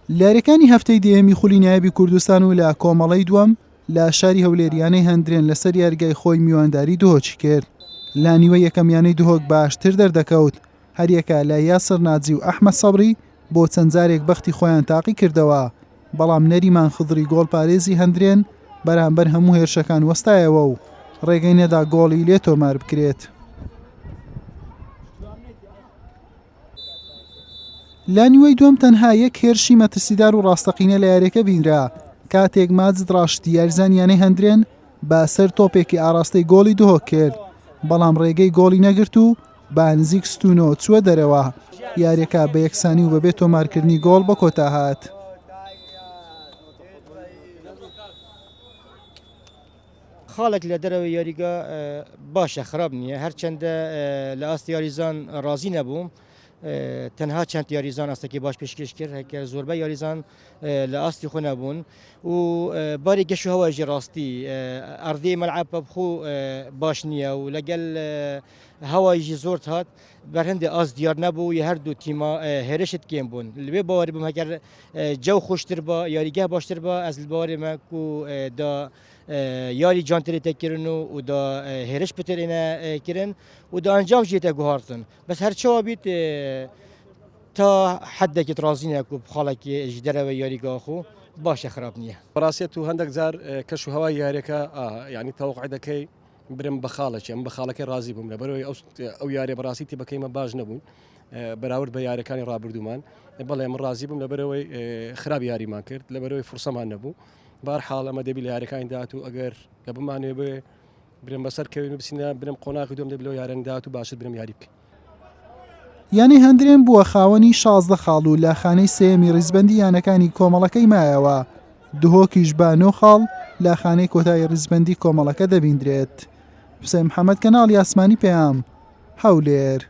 لارەکانی هەفتەی دێهەمی خولی نایەبی کوردستان و لە کۆمەڵەی دووەم لە شاری هەولێریانەی هەندرێن لەسەر یاریگای خۆی میوانداری دهۆکی کرد. لە نیوە یەکەمیانەی دهۆک باشتر دەردەکەوت، هەریەکە لە یاسر ناجی و ئەحمەد سەبری بۆ چەند جارێک بەختی خۆیان تاقی کردەوە، بەڵام نەریمان خضری گۆڵپارێزی هەندرێن بەرامبەر هەموو هێرشەکان وەستایەوە و ڕێگەی نەدا گۆڵی لێ تۆمار بکرێت. لە نیوەی دووەم تەنها یەک هێرشی مەترسیدار و ڕاستەقینە لە یاریەکە بینرا کاتێک ماجد ڕاشتی یاریزانیانەی هەندرێن بە سەر تۆپێکی ئاراستەی گۆڵی دهۆک کرد، بەڵام ڕێگەی گۆڵی نەگرت و بە نزیک ستونەوە چووە دەرەوە. یاریەکە بە یەکسانی و بەبێ تۆمارکردنی گۆڵ بە کۆتا هات. خاڵێک لە دەرەوەی یاریگا باشە خراپ نییە، هەرچەندە لە ئاستی یاریزان ڕازی نەبووم، تەنها چەند یاریزان ئاستێکی باش پێشکەش کرد، هەکە زۆربەی یاریزان لە ئاستی خۆ نەبوون و باری گەش و هەواژی ڕاستی ئەردەی مەلعەب بخۆ باش نییە و لەگەل هەوایژی زۆر هات بەرهەندێ ئاس دیار نەبوو و هەردوو تیما هێرشت کێم بوون. لەوێ باوەری بووم هەگەر جەو خۆشتر بە یاریگە باشتر بە ئەز باوەرێمە و دا یاری جانتری تکردن و دا هرش بترینه کردن و دا انجام جیت گوهارتن بس هر چه بیت تا حد که ترازینه کو بخاله که جدره و یاری گاهو باشه خراب نیه. براسیت تو هندک زار کشو هوای یاری که یعنی توقع دکی برم بخاله چیم بخاله که راضی بوم لبروی او یاری براسیتی بکی ما باج نبود براورد به یاری کانی رابردومان بالا من راضی بوم لبروی خراب یاری ما کرد لبروی فرصه ما نبود. بارحال ئەمە دەبی لە یاریەکانی داات و ئەگەر لە بمانێ بێ برم بەسەر کەوین و بسینە برم قۆناقی دوم دەبلەوە یارەنگداات و باشتر برم یاری بکە. یانی هەندرێن بووە خاوەنی 16 خاڵ و لە خانەی سێمی ڕیزبەندی یانەکانی کۆمەڵەکەی مایەوە، دهۆکیش بە 9 خاڵ لە خانەی کۆتایی ڕیزبەندی کۆمەڵەکە دەبیندرێت. حوسێن محەممەد کەناڵی ئاسمانی پێیام هەولێر.